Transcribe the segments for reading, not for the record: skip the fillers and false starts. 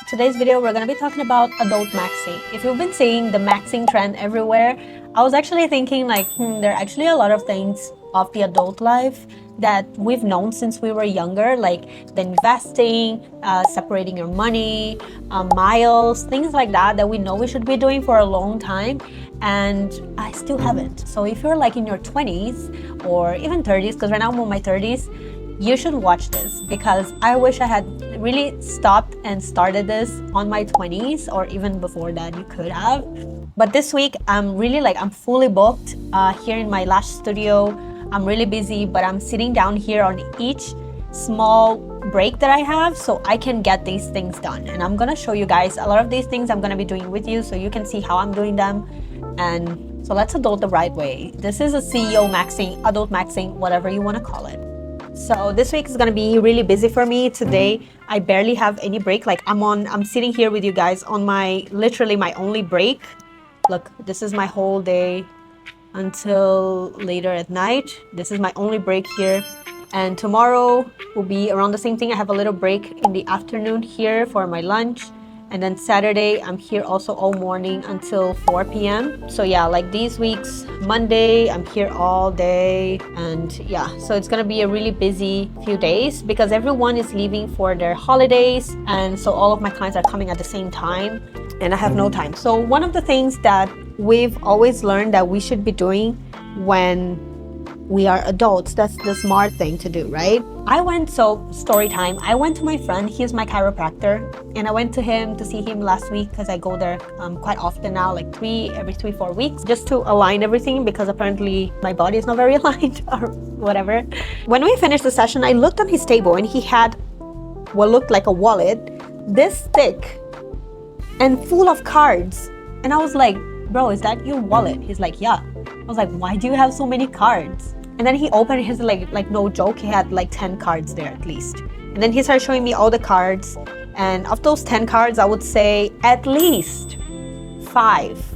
Today's video, we're going to be talking about adult maxing. If you've been seeing the maxing trend everywhere, I was actually thinking like, there are actually a lot of things of the adult life that we've known since we were younger, like the investing, separating your money, miles, things like that we know we should be doing for a long time, and I still haven't. So if you're like in your 20s or even 30s, because right now I'm in my 30s, you should watch this because I wish I had really stopped and started this on my 20s or even before that. You could have. But this week I'm fully booked here in my lash studio. I'm really busy, but I'm sitting down here on each small break that I have so I can get these things done. And I'm gonna show you guys a lot of these things I'm gonna be doing with you so you can see how I'm doing them. And so let's adult the right way. This is a CEO maxing, adult maxing, whatever you wanna call it. So this week is gonna be really busy for me. Today I barely have any break. Like I'm sitting here with you guys on literally my only break. Look, this is my whole day until later at night. This is my only break here. And tomorrow will be around the same thing. I have a little break in the afternoon here for my lunch. And then Saturday, I'm here also all morning until 4 p.m. So yeah, like these weeks, Monday, I'm here all day. And yeah, so it's gonna be a really busy few days because everyone is leaving for their holidays. And so all of my clients are coming at the same time and I have no time. So one of the things that we've always learned that we should be doing when we are adults, that's the smart thing to do, right? Story time. I went to my friend, he's my chiropractor, and I went to him to see him last week because I go there quite often now, like every 3-4 weeks, just to align everything because apparently my body is not very aligned or whatever. When we finished the session, I looked on his table and he had what looked like a wallet, this thick and full of cards. And I was like, bro, is that your wallet? He's like, yeah. I was like, why do you have so many cards? And then he opened his, like no joke, he had like 10 cards there at least. And then he started showing me all the cards. And of those 10 cards, I would say at least 5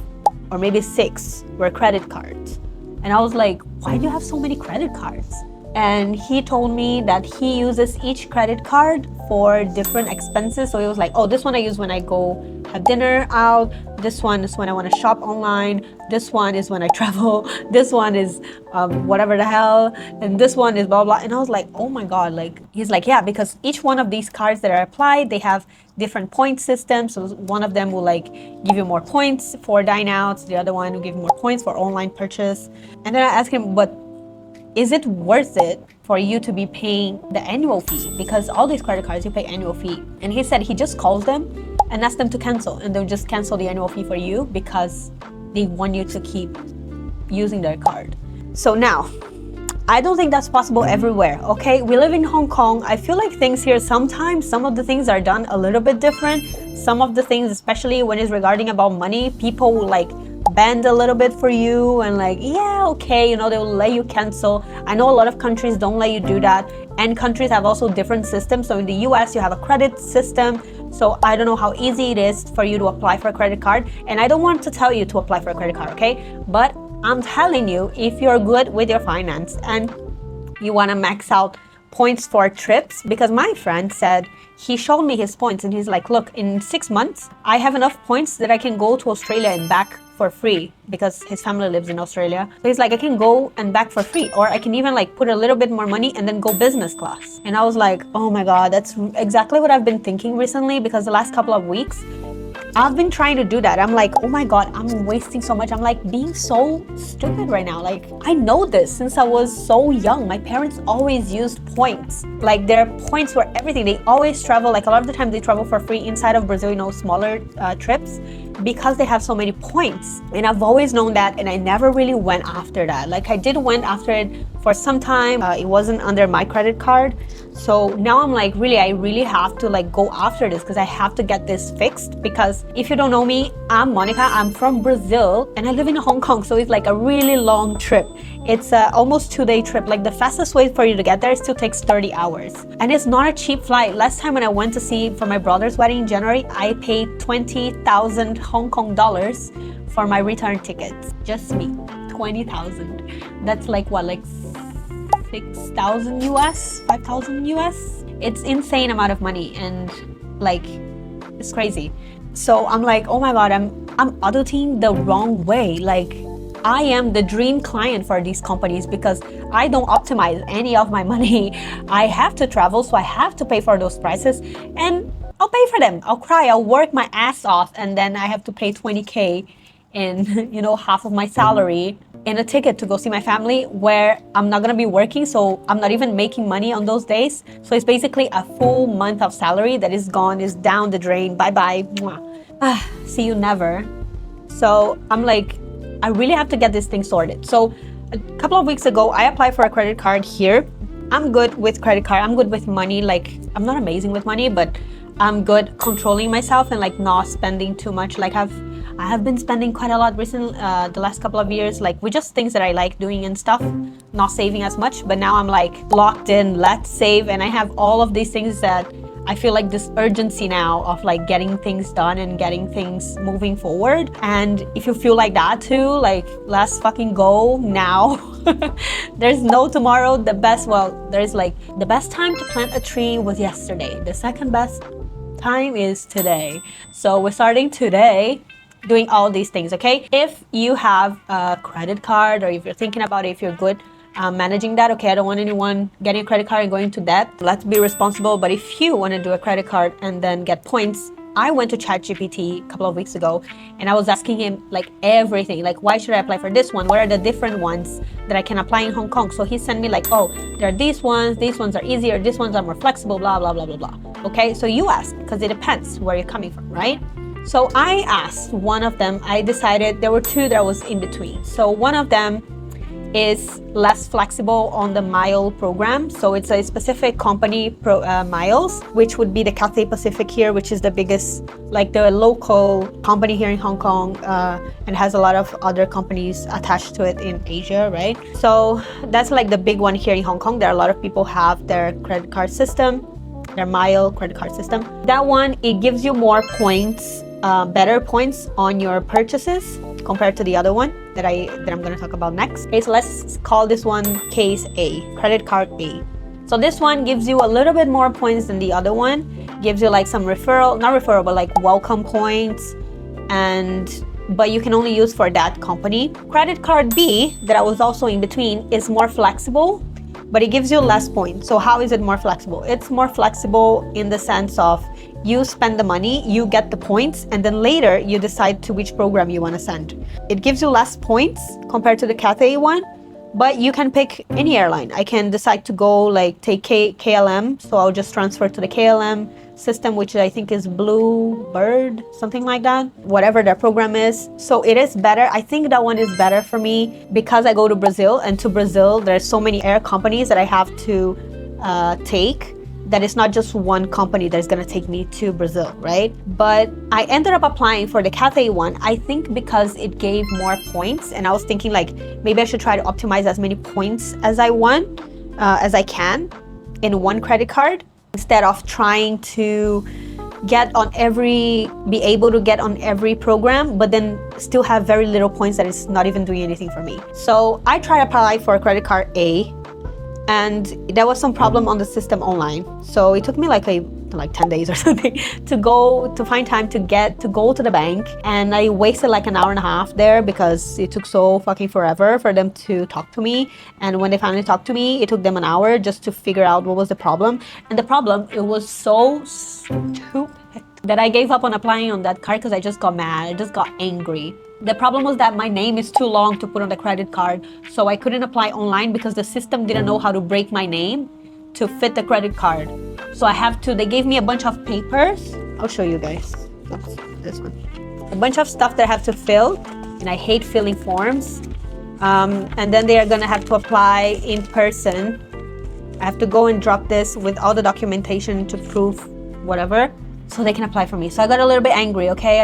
or maybe 6 were credit cards. And I was like, why do you have so many credit cards? And he told me that he uses each credit card for different expenses. So he was like, oh, this one I use when I go have dinner out. This one is when I want to shop online. This one is when I travel. This one is whatever the hell. And this one is blah, blah. And I was like, oh my God, he's like, yeah, because each one of these cards that are applied, they have different point systems. So one of them will give you more points for dine outs. The other one will give you more points for online purchase. And then I asked him, but is it worth it for you to be paying the annual fee? Because all these credit cards, you pay annual fee. And he said he just calls them and asks them to cancel. And they'll just cancel the annual fee for you because they want you to keep using their card. So now, I don't think that's possible everywhere, okay? We live in Hong Kong. I feel like things here sometimes, some of the things are done a little bit different. Some of the things, especially when it's regarding about money, people will bend a little bit for you and yeah, okay, they'll let you cancel. I know a lot of countries don't let you do that, and countries have also different systems. So in the US, you have a credit system. So I don't know how easy it is for you to apply for a credit card. And I don't want to tell you to apply for a credit card, okay? But I'm telling you, if you're good with your finance and you want to max out points for trips, because my friend said, he showed me his points and he's like, look, in 6 months, I have enough points that I can go to Australia and back for free because his family lives in Australia. So he's like, I can go and back for free, or I can even put a little bit more money and then go business class. And I was like, oh my God, that's exactly what I've been thinking recently, because the last couple of weeks, I've been trying to do that. I'm like, oh my God, I'm wasting so much. I'm being so stupid right now. I know this since I was so young. My parents always used points. Their points were everything. They always travel. A lot of the time they travel for free inside of Brazil, smaller trips, because they have so many points. And I've always known that, and I never really went after that. I did went after it for some time. It wasn't under my credit card. So now I'm really, I really have to go after this because I have to get this fixed. Because if you don't know me, I'm Monica. I'm from Brazil and I live in Hong Kong. So it's a really long trip. It's almost 2-day trip. The fastest way for you to get there still takes 30 hours. And it's not a cheap flight. Last time when I went to see for my brother's wedding in January, I paid 20,000 Hong Kong dollars for my return tickets. Just me, 20,000. That's what, 6,000 US, 5,000 US. It's insane amount of money, and It's crazy. So I'm like, oh my God, I'm auditing the wrong way. Like, I am the dream client for these companies because I don't optimize any of my money. I have to travel, so I have to pay for those prices, and I'll pay for them. I'll cry, I'll work my ass off, and then I have to pay 20K in, half of my salary in a ticket to go see my family where I'm not gonna be working, so I'm not even making money on those days. So it's basically a full month of salary that is gone, is down the drain. Bye-bye. See you never. So I'm like, I really have to get this thing sorted. So a couple of weeks ago, I applied for a credit card here. I'm good with credit card. I'm good with money. Like, I'm not amazing with money, but I'm good controlling myself and like not spending too much. Like I have been spending quite a lot recently, the last couple of years, like with just things that I like doing and stuff, not saving as much. But now I'm like locked in, let's save. And I have all of these things that I feel like this urgency now of like getting things done and getting things moving forward. And if you feel like that too, like let's fucking go now. There's no tomorrow. There's like the best time to plant a tree was yesterday. The second best time is today. So we're starting today doing all these things, okay? If you have a credit card or if you're thinking about it, if you're good managing that, okay, I don't want anyone getting a credit card and going into debt. Let's be responsible. But if you want to do a credit card and then get points, I went to ChatGPT a couple of weeks ago and I was asking him like everything, like why should I apply for this one? What are the different ones that I can apply in Hong Kong? So he sent me like, oh, there are these ones are easier, these ones are more flexible, blah, blah, blah, blah, blah. Okay, so you ask, because it depends where you're coming from, right? So I asked one of them, I decided there were two that I was in between. So one of them is less flexible on the mile program. So it's a specific company miles, which would be the Cathay Pacific here, which is the biggest, like the local company here in Hong Kong, and has a lot of other companies attached to it in Asia, right? So that's like the big one here in Hong Kong. There are a lot of people have their credit card system, their mile credit card system. That one, it gives you more points, better points on your purchases compared to the other one that I'm going to talk about next. Okay, so let's call this one case A, credit card A. So this one gives you a little bit more points than the other one. Gives you like some but like welcome points, but you can only use for that company. Credit card B, that I was also in between, is more flexible, but it gives you less points. So how is it more flexible? It's more flexible in the sense of you spend the money, you get the points, and then later you decide to which program you want to send. It gives you less points compared to the Cathay one, but you can pick any airline. I can decide to go like take KLM, so I'll just transfer to the KLM system, which I think is Blue Bird, something like that, whatever their program is. So it is better. I think that one is better for me because I go to Brazil, and to Brazil there's so many air companies that I have to take, that it's not just one company that's gonna take me to Brazil, right? But I ended up applying for the Cathay one, I think because it gave more points, and I was thinking like, maybe I should try to optimize as many points as I can in one credit card, instead of trying to be able to get on every program, but then still have very little points that is not even doing anything for me. So I tried to apply for credit card A, and there was some problem on the system online. So it took me like 10 days or something to find time to go to the bank. And I wasted like an hour and a half there because it took so fucking forever for them to talk to me. And when they finally talked to me, it took them an hour just to figure out what was the problem. And the problem, it was so stupid that I gave up on applying on that card because I just got mad. I just got angry. The problem was that my name is too long to put on the credit card, so I couldn't apply online because the system didn't know how to break my name to fit the credit card. So they gave me a bunch of papers. I'll show you guys. Oops, this one. A bunch of stuff that I have to fill, and I hate filling forms. And then they are gonna have to apply in person. I have to go and drop this with all the documentation to prove whatever, so they can apply for me. So I got a little bit angry, okay?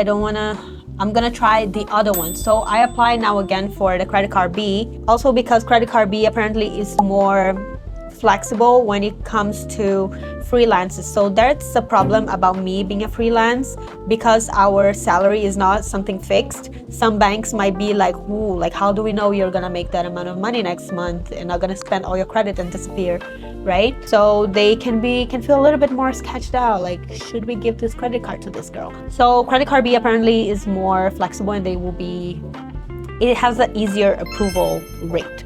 I'm gonna try the other one. So I apply now again for the credit card B. Also because credit card B apparently is more flexible when it comes to freelancers. So that's a problem about me being a freelance, because our salary is not something fixed. Some banks might be like, ooh, like how do we know you're gonna make that amount of money next month and not gonna spend all your credit and disappear, right? So they can feel a little bit more sketched out, like, should we give this credit card to this girl? So credit card B apparently is more flexible, and it has an easier approval rate,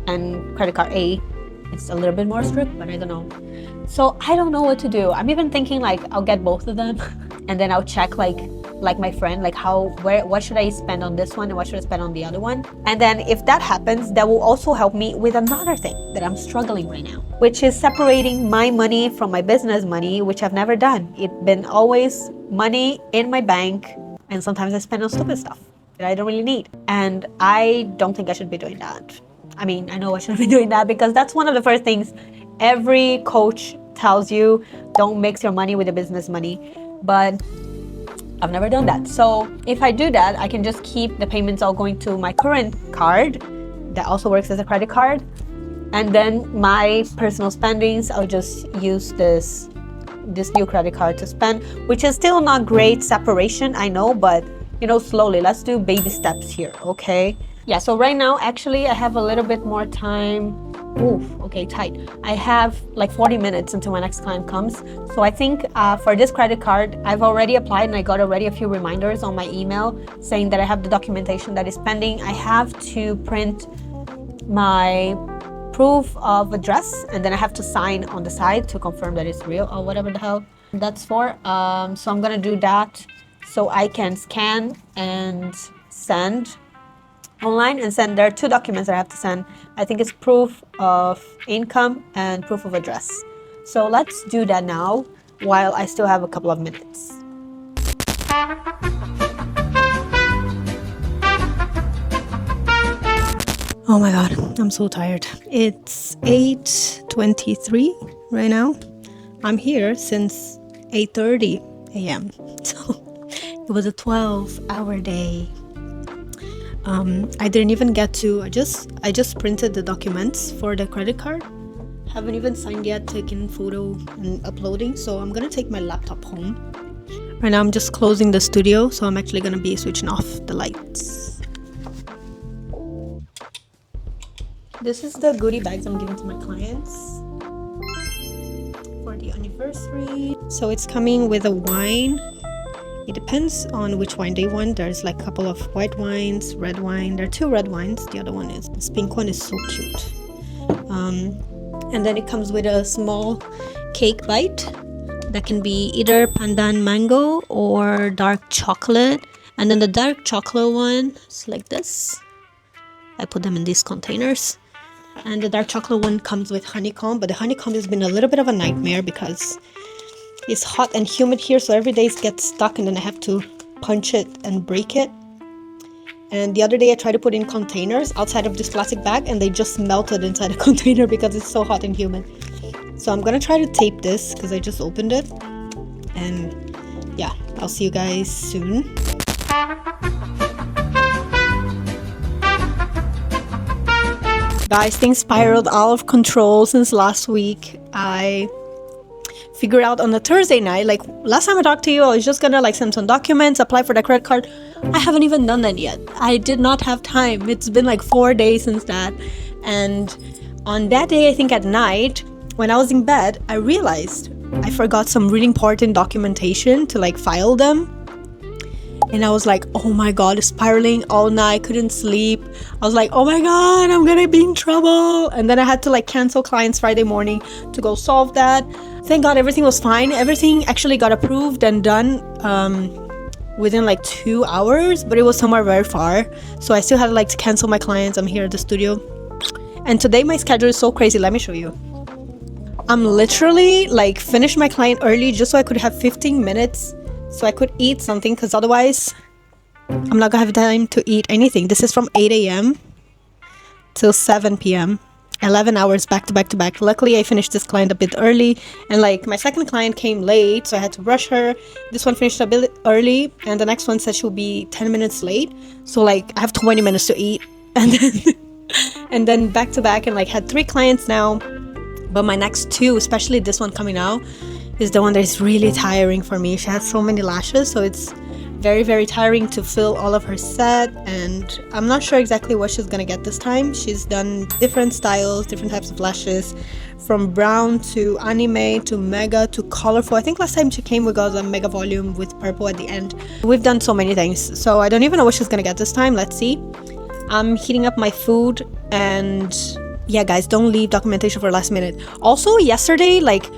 and credit card A, it's a little bit more strict, but I don't know. So I don't know what to do. I'm even thinking like I'll get both of them and then I'll check like my friend, like what should I spend on this one and what should I spend on the other one? And then if that happens, that will also help me with another thing that I'm struggling right now, which is separating my money from my business money, which I've never done. It's been always money in my bank, and sometimes I spend on stupid stuff that I don't really need. And I don't think I should be doing that. I mean, I know I shouldn't be doing that because that's one of the first things every coach tells you: don't mix your money with the business money. But I've never done that. So if I do that, I can just keep the payments all going to my current card that also works as a credit card. And then my personal spendings, I'll just use this new credit card to spend, which is still not great separation, I know, but slowly. Let's do baby steps here, okay? Yeah, so right now, actually, I have a little bit more time. Oof, okay, tight. I have like 40 minutes until my next client comes. So I think for this credit card, I've already applied and I got already a few reminders on my email saying that I have the documentation that is pending. I have to print my proof of address, and then I have to sign on the side to confirm that it's real or whatever the hell that's for. So I'm gonna do that so I can scan and send online and send. There are two documents that I have to send. I think it's proof of income and proof of address. So let's do that now while I still have a couple of minutes. Oh my god, I'm so tired. It's 8:23 right now. I'm here since 8:30 a.m. So it was a 12-hour day. I didn't even get to, I just printed the documents for the credit card. Haven't even signed yet, taking photo and uploading. So I'm gonna take my laptop home. Right now I'm just closing the studio, so I'm actually gonna be switching off the lights. This is the goodie bags I'm giving to my clients for the anniversary. So it's coming with a wine. It depends on which wine they want. There's like a couple of white wines, red wine. There are two red wines. The other one is, this pink one is so cute. And then it comes with a small cake bite that can be either pandan mango or dark chocolate. And then the dark chocolate one is like this. I put them in these containers. And the dark chocolate one comes with honeycomb, but the honeycomb has been a little bit of a nightmare because it's hot and humid here, so every day it gets stuck and then I have to punch it and break it. And the other day I tried to put in containers outside of this plastic bag and they just melted inside the container because it's so hot and humid. So I'm gonna try to tape this because I just opened it. And yeah, I'll see you guys soon. Guys, things spiraled out of control since last week. I figure out on a Thursday night, like last time I talked to you, I was just gonna like send some documents, apply for the credit card. I haven't even done that yet. I did not have time. It's been like 4 days since that. And on that day, I think at night, when I was in bed, I realized I forgot some really important documentation to like file them. And I was like, oh my god, spiraling all night, couldn't sleep. I was like, oh my god, I'm gonna be in trouble. And then I had to like cancel clients Friday morning to go solve that. Thank god everything was fine. Everything actually got approved and done within like 2 hours, but it was somewhere very far. So I still had like to cancel my clients. I'm here at the studio. And today my schedule is so crazy. Let me show you. I'm literally like finished my client early just so I could have 15 minutes so I could eat something, because otherwise I'm not gonna have time to eat anything. This is from 8 a.m. till 7 p.m. 11 hours back to back to back. Luckily I finished this client a bit early, and like my second client came late, so I had to rush her. This one finished a bit early, and the next one said she'll be 10 minutes late, so like I have 20 minutes to eat. And then and then back to back, and like had 3 clients now. But my next 2, especially this one coming out, is the one that is really tiring for me. She has so many lashes, so it's very, very tiring to fill all of her set, and I'm not sure exactly what she's gonna get this time. She's done different styles, different types of lashes, from brown to anime to mega to colorful. I think last time she came we got a mega volume with purple at the end. We've done so many things, so I don't even know what she's gonna get this time. Let's see. I'm heating up my food, and yeah guys, don't leave documentation for last minute. Also yesterday, like,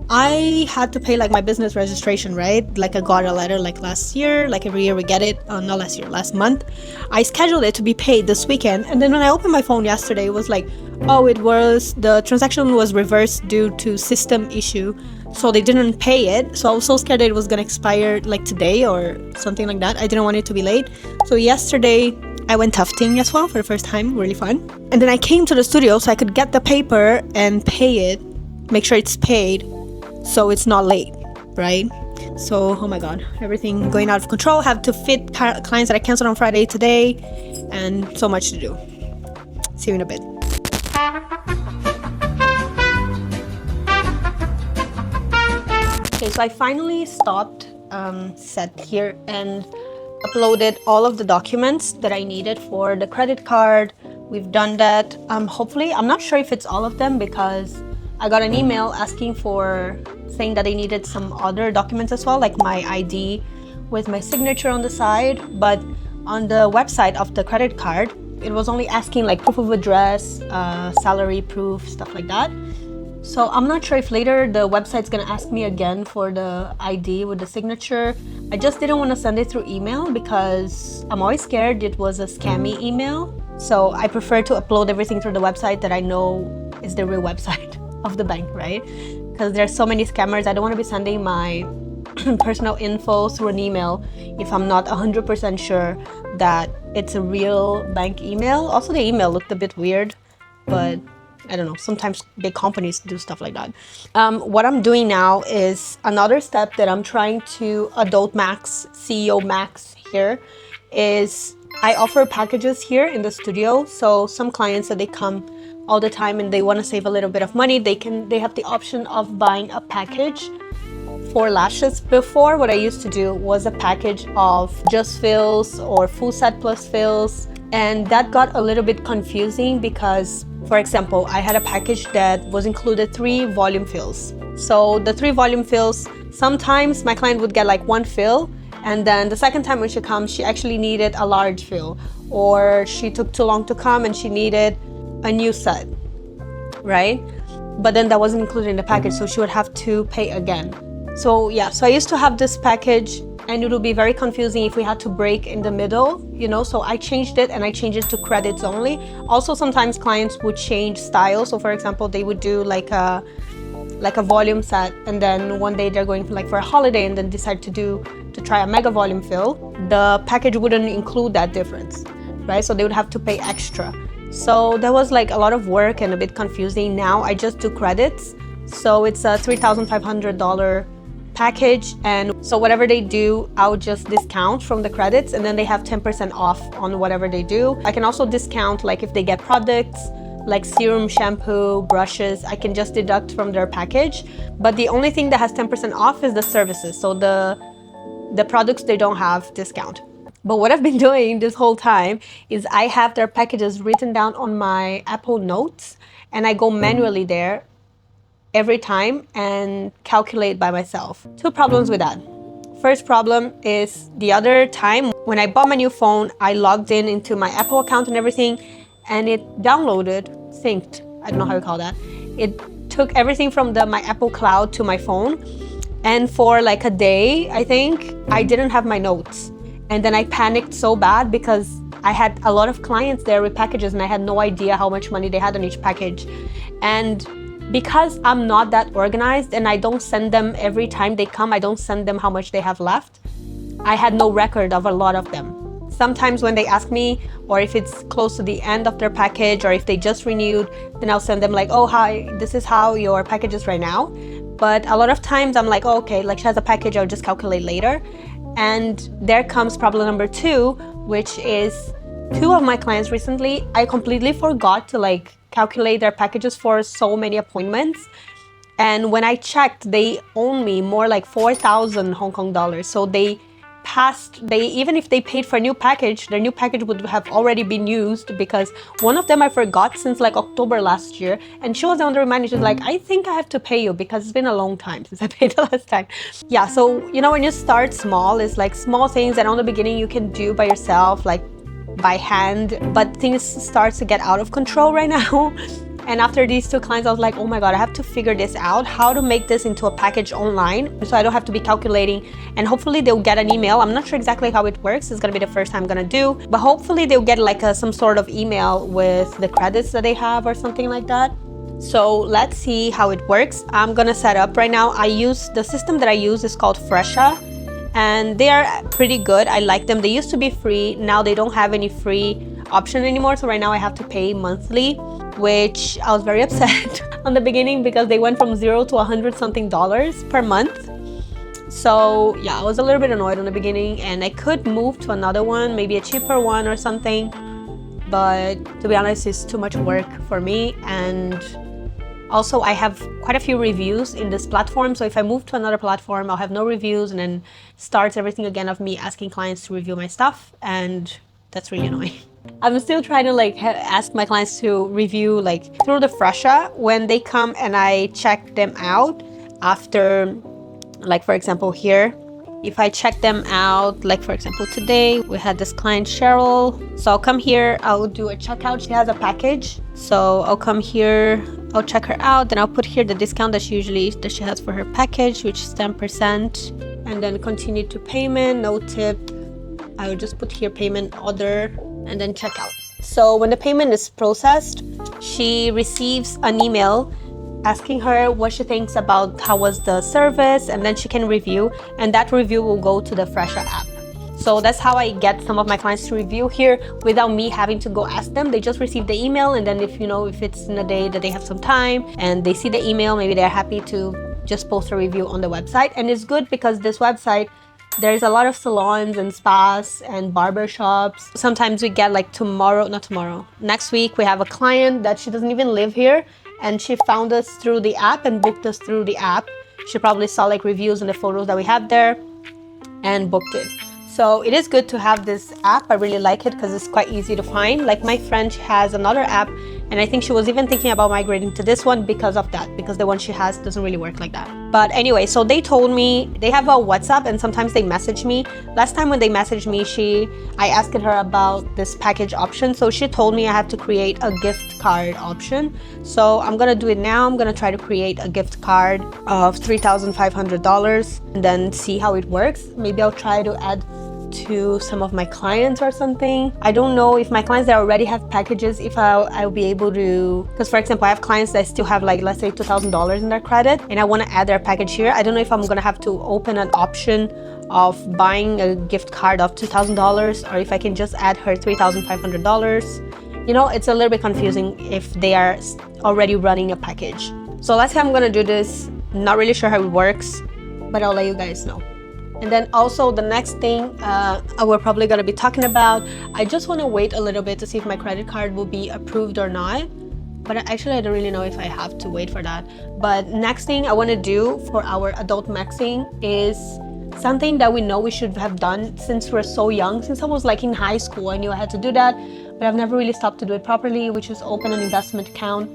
I had to pay like my business registration, right? Like I got a letter like last year, like every year we get it. Not last year, last month. I scheduled it to be paid this weekend, and then when I opened my phone yesterday, it was like, oh, the transaction was reversed due to system issue, so they didn't pay it. So I was so scared that it was gonna expire like today or something like that. I didn't want it to be late. So yesterday I went tufting as well for the first time, really fun. And then I came to the studio so I could get the paper and pay it, make sure it's paid, so it's not late, right? So, oh my god, everything going out of control. Have to fit clients that I canceled on Friday today, and so much to do. See you in a bit. Okay, so I finally stopped set here and uploaded all of the documents that I needed for the credit card. We've done that. Hopefully, I'm not sure if it's all of them, because I got an email saying that they needed some other documents as well, like my ID with my signature on the side. But on the website of the credit card, it was only asking like proof of address, salary proof, stuff like that. So I'm not sure if later the website's gonna ask me again for the ID with the signature. I just didn't want to send it through email because I'm always scared it was a scammy email. So I prefer to upload everything through the website that I know is the real website of the bank, right? Because there's so many scammers. I don't want to be sending my personal info through an email if I'm not 100% sure that it's a real bank email. Also, the email looked a bit weird, but I don't know, sometimes big companies do stuff like that. What I'm doing now is another step that I'm trying to Adult Max, CEO Max here, is I offer packages here in the studio. So some clients that they come all the time and they want to save a little bit of money, they have the option of buying a package for lashes. Before, what I used to do was a package of just fills or full set plus fills, and that got a little bit confusing because, for example, I had a package that was included 3 volume fills. So the 3 volume fills, sometimes my client would get like 1 fill, and then the second time when she comes, she actually needed a large fill, or she took too long to come and she needed a new set, right? But then that wasn't included in the package, so she would have to pay again. So yeah, so I used to have this package, and it would be very confusing if we had to break in the middle, you know, so I changed it, and I changed it to credits only. Also, sometimes clients would change styles. So for example, they would do like a volume set, and then one day they're going for a holiday and then decide to try a mega volume fill. The package wouldn't include that difference, right? So they would have to pay extra. So that was like a lot of work and a bit confusing. Now I just do credits. So it's a $3,500 package, and so whatever they do, I'll just discount from the credits, and then they have 10% off on whatever they do. I can also discount like if they get products like serum, shampoo, brushes, I can just deduct from their package. But the only thing that has 10% off is the services. So the products, they don't have discount. But what I've been doing this whole time is I have their packages written down on my Apple Notes, and I go manually there every time and calculate by myself. 2 problems with that. First problem is the other time when I bought my new phone, I logged into my Apple account and everything, and it downloaded, synced, I don't know how you call that. It took everything from my Apple Cloud to my phone, and for like a day, I think, I didn't have my notes. And then I panicked so bad because I had a lot of clients there with packages, and I had no idea how much money they had on each package. And because I'm not that organized and I don't send them every time they come, I don't send them how much they have left, I had no record of a lot of them. Sometimes when they ask me, or if it's close to the end of their package, or if they just renewed, then I'll send them like, oh, hi, this is how your package is right now. But a lot of times I'm like, oh, okay, like she has a package, I'll just calculate later. And there comes problem number 2, which is 2 of my clients recently, I completely forgot to like calculate their packages for so many appointments. And when I checked, they owe me more like 4,000 Hong Kong dollars. So they even if they paid for a new package, their new package would have already been used, because one of them I forgot since like October last year, and she was on the reminder. She's like, I think I have to pay you because it's been a long time since I paid the last time. Yeah, so you know, when you start small, it's like small things that on the beginning you can do by yourself, like by hand, but things start to get out of control right now. And after these 2 clients, I was like, oh my God, I have to figure this out, how to make this into a package online so I don't have to be calculating. And hopefully they'll get an email. I'm not sure exactly how it works. It's gonna be the first time I'm gonna do, but hopefully they'll get like some sort of email with the credits that they have or something like that. So let's see how it works. I'm gonna set up right now. The system that I use is called Fresha, and they are pretty good. I like them. They used to be free. Now they don't have any free option anymore. So right now I have to pay monthly, which I was very upset on the beginning because they went from $0 to $100 something per month. So yeah, I was a little bit annoyed on the beginning, and I could move to another one, maybe a cheaper one or something. But to be honest, it's too much work for me. And also I have quite a few reviews in this platform. So if I move to another platform, I'll have no reviews, and then starts everything again of me asking clients to review my stuff. And that's really annoying. I'm still trying to like ask my clients to review like through the Fresha when they come and I check them out after, like for example here, if I check them out, like for example today we had this client Cheryl. So I'll come here, I'll do a checkout. She has a package, so I'll come here, I'll check her out, then I'll put here the discount that she has for her package, which is 10%, and then continue to payment, no tip. I will just put here payment order and then check out. So when the payment is processed, she receives an email asking her what she thinks about how was the service, and then she can review, and that review will go to the Fresha app. So that's how I get some of my clients to review here without me having to go ask them. They just receive the email, and then if it's in a day that they have some time and they see the email, maybe they're happy to just post a review on the website. And it's good because this website, there's a lot of salons and spas and barber shops. Sometimes we get like next week we have a client that she doesn't even live here, and she found us through the app and booked us through the app. She probably saw like reviews and the photos that we have there and booked it. So it is good to have this app. I really like it because it's quite easy to find. Like my friend has another app, and I think she was even thinking about migrating to this one because of that, because the one she has doesn't really work like that. But anyway, so they told me they have a WhatsApp, and sometimes they message me. Last time when they messaged me, I asked her about this package option. So she told me I have to create a gift card option. So I'm gonna do it now. I'm gonna try to create a gift card of $3,500 and then see how it works. Maybe I'll try to add to some of my clients or something. I don't know if my clients that already have packages, if I'll be able to, because for example, I have clients that still have like, let's say $2,000 in their credit, and I want to add their package here. I don't know if I'm gonna have to open an option of buying a gift card of $2,000 or if I can just add her $3,500. You know, it's a little bit confusing if they are already running a package. So let's say I'm gonna do this. Not really sure how it works, but I'll let you guys know. And then also the next thing we're probably going to be talking about, I just want to wait a little bit to see if my credit card will be approved or not. But actually I don't really know if I have to wait for that. But next thing I want to do for our adult maxing is something that we know we should have done since we're so young. Since I was like in high school, I knew I had to do that, but I've never really stopped to do it properly, which is open an investment account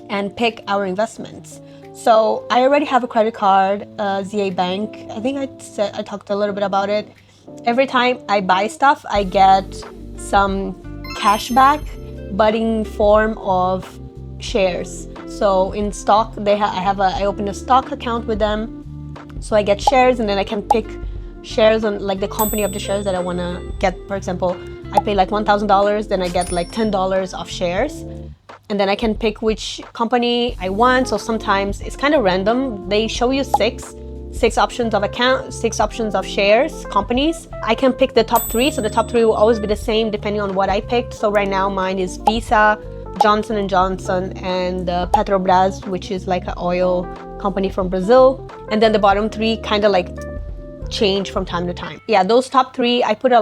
and pick our investments. So I already have a credit card, ZA Bank. I think I talked a little bit about it. Every time I buy stuff, I get some cash back, but in form of shares. So in stock, I open a stock account with them. So I get shares, and then I can pick shares on like the company of the shares that I want to get. For example, I pay like $1,000, then I get like $10 of shares. And then I can pick which company I want. So sometimes it's kind of random. They show you six options of account, 6 options of shares, companies. I can pick the top 3. So the top 3 will always be the same depending on what I picked. So right now mine is Visa, Johnson & Johnson, and Petrobras, which is like an oil company from Brazil. And then the bottom 3 kind of like change from time to time. Yeah, those top 3, I put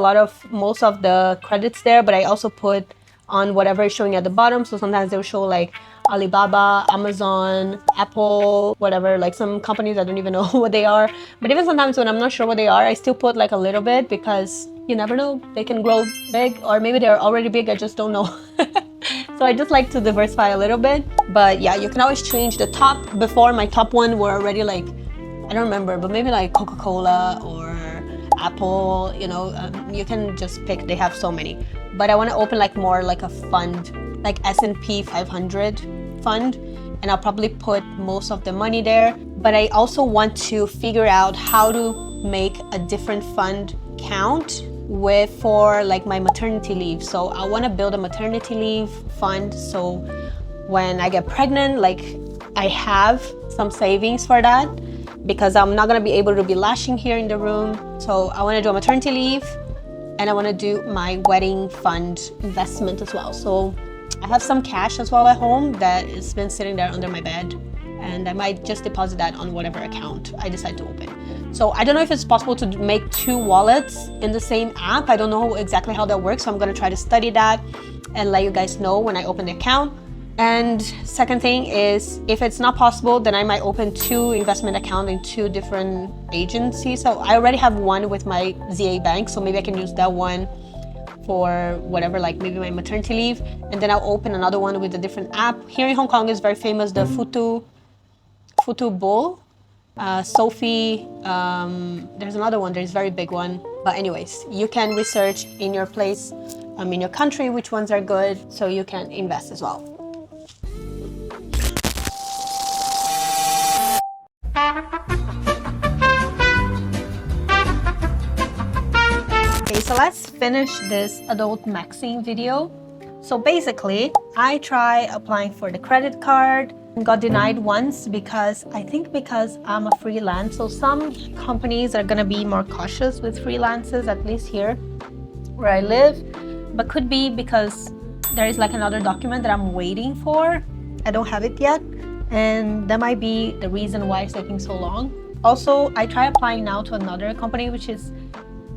most of the credits there, but I also put on whatever is showing at the bottom. So sometimes they'll show like Alibaba, Amazon, Apple, whatever, like some companies I don't even know what they are. But even sometimes when I'm not sure what they are, I still put like a little bit because you never know, they can grow big, or maybe they're already big, I just don't know. So I just like to diversify a little bit. But yeah, you can always change the top. Before, my top one were already like, I don't remember, but maybe like Coca-Cola or Apple, you know, you can just pick, they have so many. But I want to open like more like a fund, like S&P 500 fund, and I'll probably put most of the money there. But I also want to figure out how to make a different fund count for like my maternity leave. So I want to build a maternity leave fund, so when I get pregnant, like I have some savings for that, because I'm not gonna be able to be lashing here in the room. So I want to do a maternity leave, and I want to do my wedding fund investment as well. So I have some cash as well at home that has been sitting there under my bed, and I might just deposit that on whatever account I decide to open. So I don't know if it's possible to make 2 wallets in the same app. I don't know exactly how that works, so I'm gonna try to study that and let you guys know when I open the account. And second thing is, if it's not possible, then I might open 2 investment accounts in 2 different agencies. So I already have one with my ZA bank, so maybe I can use that one for whatever, like maybe my maternity leave, and then I'll open another one with a different app. Here in Hong Kong is very famous, the Futu Bull. Sophie, there's another one, there's a very big one. But anyways, you can research in your place, in your country, which ones are good, so you can invest as well. Okay, so let's finish this adult maxing video. So basically, I tried applying for the credit card and got denied once because I'm a freelance. So some companies are gonna be more cautious with freelancers, at least here where I live. But could be because there is like another document that I'm waiting for. I don't have it yet. And that might be the reason why it's taking so long. Also, I try applying now to another company, which is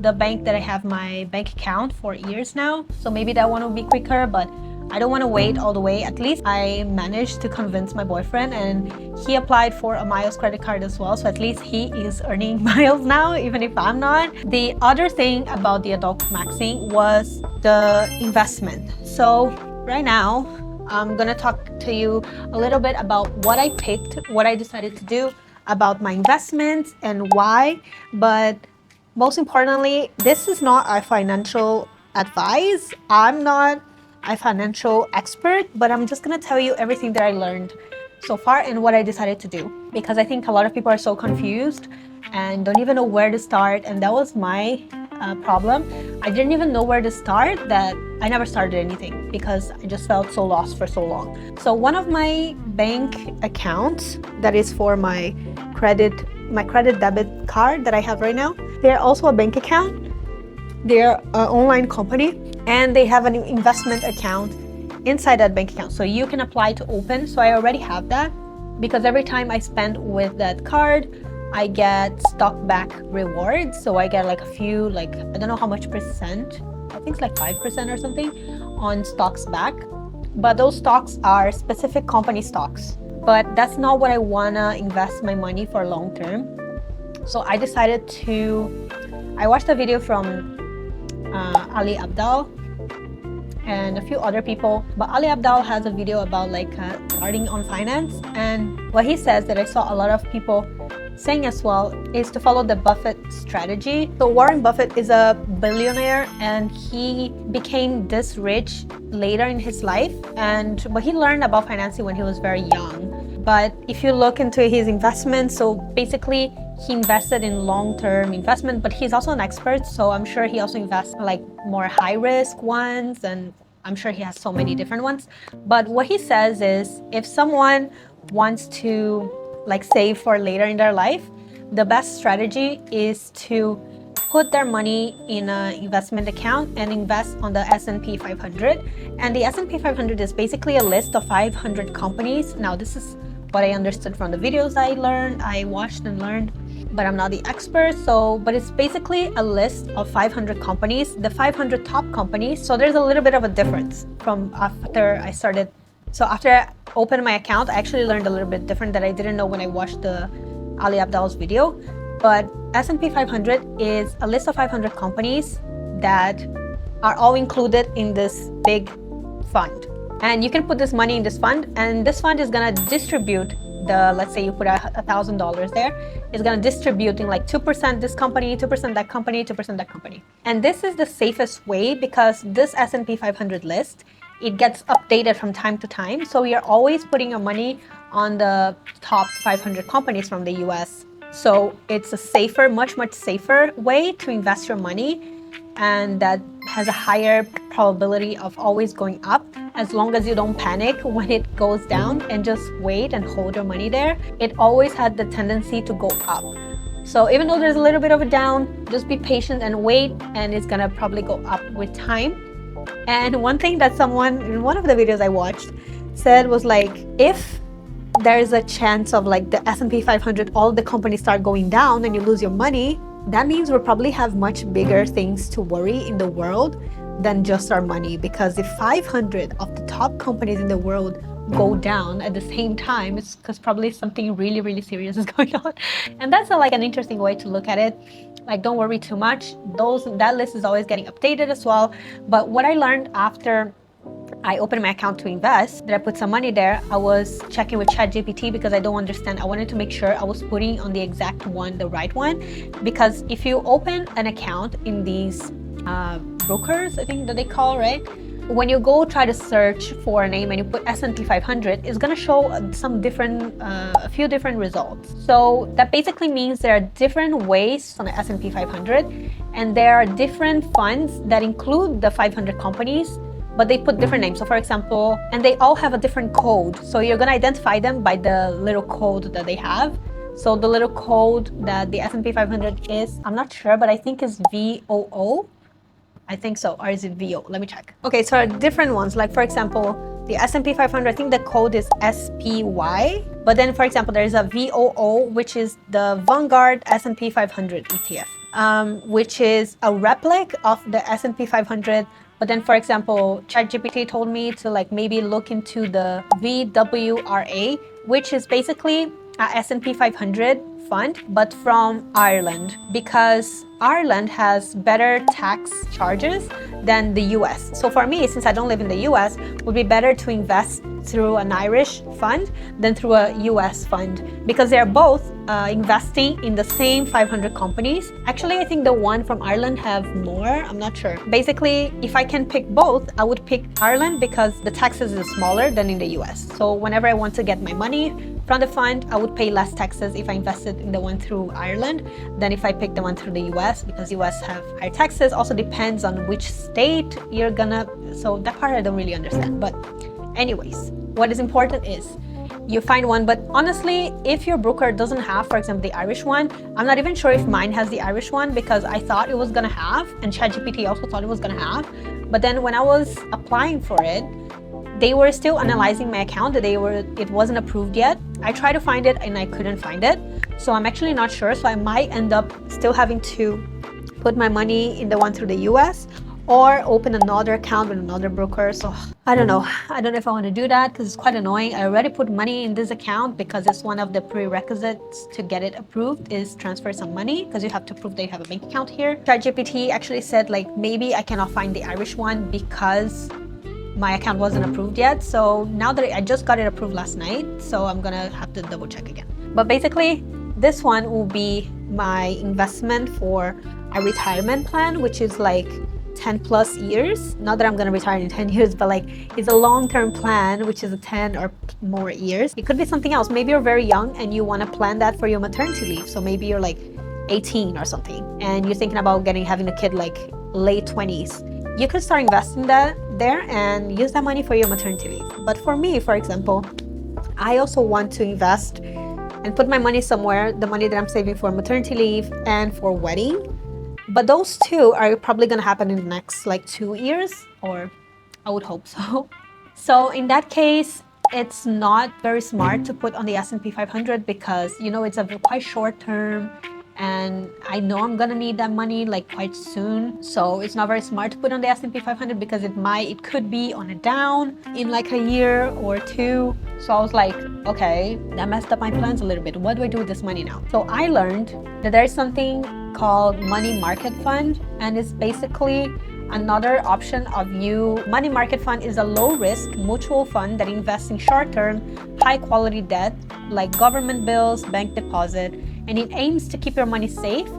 the bank that I have my bank account for years now. So maybe that one will be quicker, but I don't want to wait all the way. At least I managed to convince my boyfriend, and he applied for a miles credit card as well. So at least he is earning miles now, even if I'm not. The other thing about the adult maxing was the investment. So right now, I'm gonna talk to you a little bit about what I picked, what I decided to do, about my investments and why. But most importantly, this is not a financial advice. I'm not a financial expert, but I'm just gonna tell you everything that I learned so far and what I decided to do. Because I think a lot of people are so confused and don't even know where to start, and that was my problem. I didn't even know where to start, that I never started anything because I just felt so lost for so long. So one of my bank accounts that is for my credit debit card that I have right now, they're also a bank account. They're an online company, and they have an investment account inside that bank account. So you can apply to open. So I already have that because every time I spend with that card, I get stock back rewards. So I get like a few, like, I don't know how much percent, I think it's like 5% or something on stocks back. But those stocks are specific company stocks. But that's not what I wanna invest my money for long term. So I decided I watched a video from Ali Abdal and a few other people, but Ali Abdal has a video about like starting on finance, and what he says that I saw a lot of people saying as well is to follow the Buffett strategy. So Warren Buffett is a billionaire, and he became this rich later in his life, but he learned about financing when he was very young. But if you look into his investments, so basically he invested in long-term investment, but he's also an expert, so I'm sure he also invests like more high-risk ones, and I'm sure he has so many different ones. But what he says is, if someone wants to like save for later in their life, the best strategy is to put their money in an investment account and invest on the S&P 500. And the S&P 500 is basically a list of 500 companies. Now, this is what I understood from the videos I watched and learned, but I'm not the expert. But it's basically a list of 500 companies, the 500 top companies. So there's a little bit of a difference from after I started. So after opened my account, I actually learned a little bit different that I didn't know when I watched the Ali Abdaal's video. But S&P 500 is a list of 500 companies that are all included in this big fund. And you can put this money in this fund, and this fund is gonna distribute let's say you put $1,000 there, it's gonna distribute in like 2% this company, 2% that company, 2% that company. And this is the safest way because this S&P 500 list, it gets updated from time to time. So you're always putting your money on the top 500 companies from the US. So it's a safer, much safer way to invest your money, and that has a higher probability of always going up as long as you don't panic when it goes down and just wait and hold your money there. It always had the tendency to go up. So even though there's a little bit of a down, just be patient and wait, and it's gonna probably go up with time. And one thing that someone in one of the videos I watched said was like, if there's a chance of like the S&P 500, all the companies start going down and you lose your money, that means we'll probably have much bigger things to worry in the world than just our money. Because if 500 of the top companies in the world go down at the same time, it's because probably something really serious is going on. And that's like an interesting way to look at it. Like, don't worry too much. That list is always getting updated as well. But what I learned after I opened my account to invest, that I put some money there, I was checking with ChatGPT because I don't understand. I wanted to make sure I was putting on the exact one, the right one. Because if you open an account in these brokers, I think that they call, right? When you go try to search for a name and you put S&P 500, it's gonna show a few different results. So that basically means there are different ways on the S&P 500, and there are different funds that include the 500 companies, but they put different names. So for example, and they all have a different code. So you're gonna identify them by the little code that they have. So the little code that the S&P 500 is, I'm not sure, but I think is VOO. I think so, or is it VO? Let me check. Okay, so different ones, like for example, the S&P 500, I think the code is SPY. But then for example, there's a VOO, which is the Vanguard S&P 500 ETF, which is a replica of the S&P 500. But then, for example, ChatGPT told me to like maybe look into the VWRA, which is basically a S&P 500 fund, but from Ireland, because Ireland has better tax charges than the US. So for me, since I don't live in the US, it would be better to invest through an Irish fund than through a US fund, because they're both investing in the same 500 companies. Actually, I think the one from Ireland have more, I'm not sure. Basically, if I can pick both, I would pick Ireland because the taxes is smaller than in the US. So whenever I want to get my money from the fund, I would pay less taxes if I invested in the one through Ireland than if I pick the one through the US, because US have higher taxes. Also depends on which state you're gonna, so that part I don't really understand. But anyways, what is important is you find one. But honestly, if your broker doesn't have, for example, the Irish one, I'm not even sure if mine has the Irish one, because I thought it was gonna have, and ChatGPT also thought it was gonna have. But then when I was applying for it, they were still analyzing my account. It wasn't approved yet. I tried to find it and I couldn't find it. So I'm actually not sure. So I might end up still having to put my money in the one through the US, or open another account with another broker. So I don't know. I don't know if I want to do that because it's quite annoying. I already put money in this account because it's one of the prerequisites to get it approved is transfer some money, because you have to prove that you have a bank account here. ChatGPT actually said like maybe I cannot find the Irish one because my account wasn't approved yet. So now that I just got it approved last night, so I'm gonna have to double check again. But basically, this one will be my investment for a retirement plan, which is like 10 plus years. Not that I'm gonna retire in 10 years, but like it's a long-term plan, which is a 10 or more years. It could be something else. Maybe you're very young and you wanna plan that for your maternity leave. So maybe you're like 18 or something, and you're thinking about having a kid like late 20s. You could start investing that there and use that money for your maternity leave. But for me, for example, I also want to invest and put my money somewhere, the money that I'm saving for maternity leave and for wedding. But those two are probably gonna happen in the next like 2 years, or I would hope so. So in that case, it's not very smart to put on the S&P 500 because, you know, it's a quite short term and I know I'm gonna need that money like quite soon. So it's not very smart to put on the S&P 500 because it could be on a down in like a year or two. So I was like, okay, that messed up my plans a little bit. What do I do with this money now? So I learned that there's something called money market fund, and it's basically another option of you. Money market fund is a low risk mutual fund that invests in short term, high quality debt like government bills, bank deposit, and it aims to keep your money safe,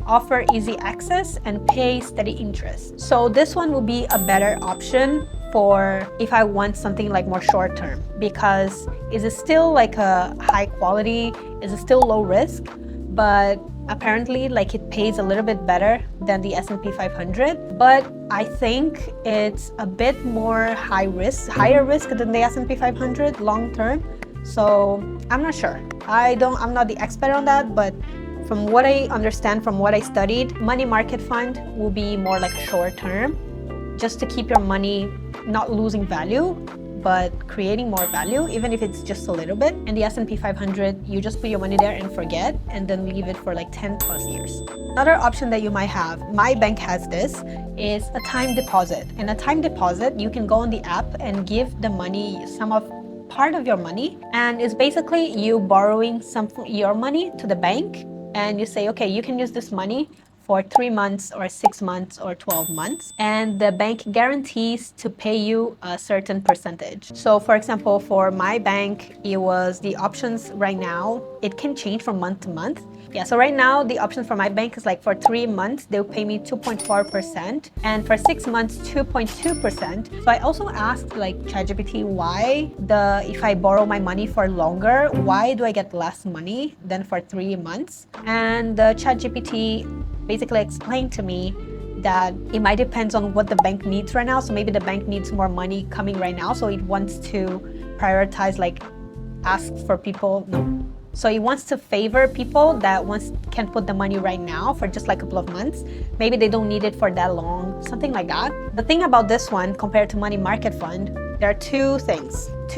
offer easy access, and pay steady interest. So this one will be a better option for if I want something like more short term, because it's still like a high quality, it's still low risk, but apparently like it pays a little bit better than the S&P 500, but I think it's a bit more higher risk than the S&P 500 long term. So I'm not sure. I'm not the expert on that, but from what I understand, from what I studied, money market fund will be more like a short term, just to keep your money not losing value, but creating more value, even if it's just a little bit. And the S&P 500, you just put your money there and forget, and then leave it for like 10 plus years. Another option that you might have, my bank has this, is a time deposit. And a time deposit, you can go on the app and give the money, part of your money, and it's basically you borrowing your money to the bank, and you say, okay, you can use this money for 3 months or 6 months or 12 months, and the bank guarantees to pay you a certain percentage. So for example, for my bank, it was the options right now, it can change from month to month. Yeah, so right now the option for my bank is like for 3 months, they'll pay me 2.4%, and for 6 months, 2.2%. So I also asked like ChatGPT if I borrow my money for longer, why do I get less money than for 3 months? And the ChatGPT basically explained to me that it might depend on what the bank needs right now. So maybe the bank needs more money coming right now, so it wants to prioritize, like ask for people, so it wants to favor people that can put the money right now for just like a couple of months. Maybe they don't need it for that long, something like that. The thing about this one compared to money market fund, there are two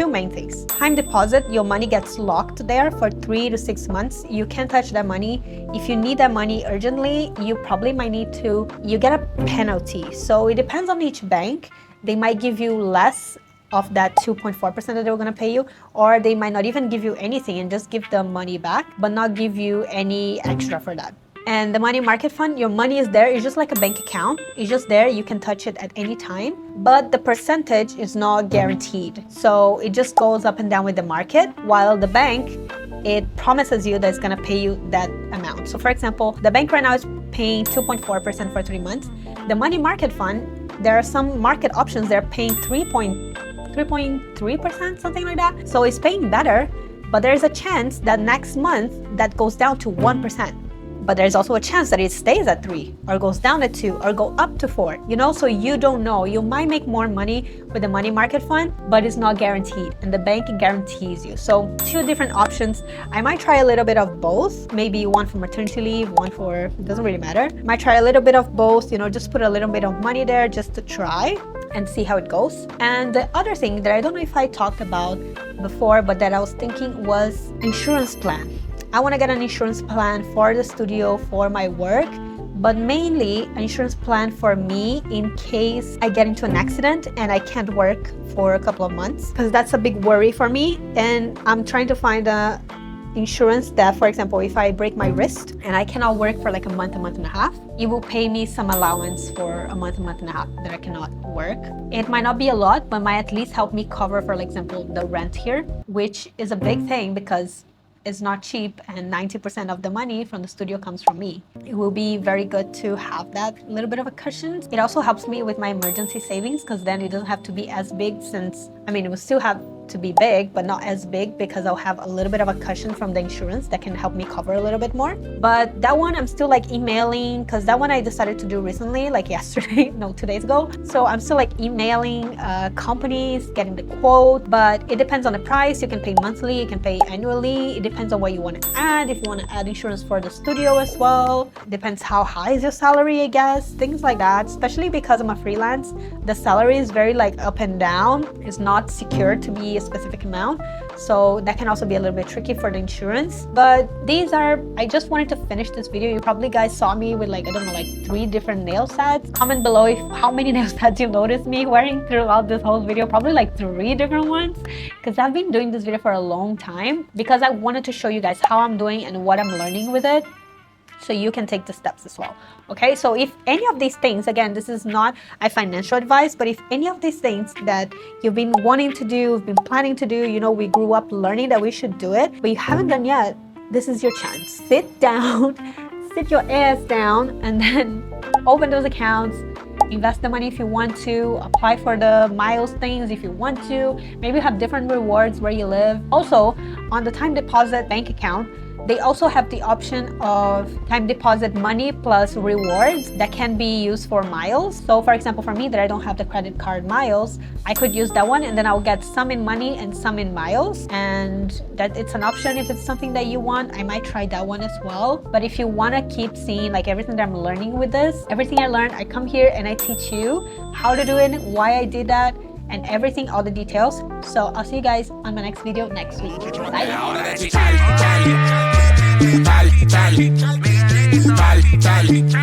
main things. Time deposit, your money gets locked there for 3 to 6 months. You can't touch that money. If you need that money urgently, you probably might you get a penalty. So it depends on each bank. They might give you less of that 2.4% that they were going to pay you, or they might not even give you anything and just give the money back, but not give you any extra for that. And the money market fund, your money is there. It's just like a bank account. It's just there. You can touch it at any time, but the percentage is not guaranteed. So it just goes up and down with the market, while the bank, it promises you that it's going to pay you that amount. So for example, the bank right now is paying 2.4% for 3 months. The money market fund, there are some market options, they're paying 3.3%, something like that. So it's paying better, but there's a chance that next month that goes down to 1%. But there's also a chance that it stays at 3 or goes down at 2 or go up to 4, so you don't know. You might make more money with the money market fund, but it's not guaranteed, and the bank guarantees you. So 2 different options. I might try a little bit of both, maybe one for maternity leave, one for, it doesn't really matter. Might try a little bit of both, just put a little bit of money there just to try and see how it goes. And the other thing that I don't know if I talked about before, but that I was thinking was insurance plan. I want to get an insurance plan for the studio, for my work, but mainly an insurance plan for me in case I get into an accident and I can't work for a couple of months, because that's a big worry for me. And I'm trying to find a insurance that, for example, if I break my wrist and I cannot work for like a month and a half, it will pay me some allowance for a month and a half that I cannot work. It might not be a lot, but might at least help me cover, for example, the rent here, which is a big thing because it's not cheap, and 90% of the money from the studio comes from me. It will be very good to have that little bit of a cushion. It also helps me with my emergency savings, because then it doesn't have to be as big, since, it will still have to be big, but not as big, because I'll have a little bit of a cushion from the insurance that can help me cover a little bit more. But that one I'm still like emailing, because that one I decided to do recently, like yesterday, no, 2 days ago. So I'm still like emailing companies, getting the quote, but it depends on the price. You can pay monthly, you can pay annually. It depends on what you want to add. If you want to add insurance for the studio as well, depends how high is your salary, I guess, things like that. Especially because I'm a freelance, the salary is very like up and down. It's not secure to be be a specific amount. So that can also be a little bit tricky for the insurance. But these are, I just wanted to finish this video. You probably guys saw me with like, I don't know, like 3 different nail sets. Comment below if how many nail sets you noticed me wearing throughout this whole video. Probably like 3 different ones, because I've been doing this video for a long time because I wanted to show you guys how I'm doing and what I'm learning with it, so you can take the steps as well. Okay, so if any of these things, again, this is not a financial advice, but if any of these things that you've been wanting to do, you've been planning to do, you know, we grew up learning that we should do it, but you haven't done yet, this is your chance. Sit down, sit your ass down, and then open those accounts. Invest the money if you want to, apply for the miles things if you want to. Maybe you have different rewards where you live. Also, on the time deposit bank account, they also have the option of time deposit money plus rewards that can be used for miles. So for example, for me that I don't have the credit card miles, I could use that one and then I'll get some in money and some in miles. And that it's an option if it's something that you want. I might try that one as well. But if you want to keep seeing like everything that I'm learning with this, everything I learned, I come here and I teach you how to do it, why I did that, and everything, all the details. So I'll see you guys on my next video next week. Bye.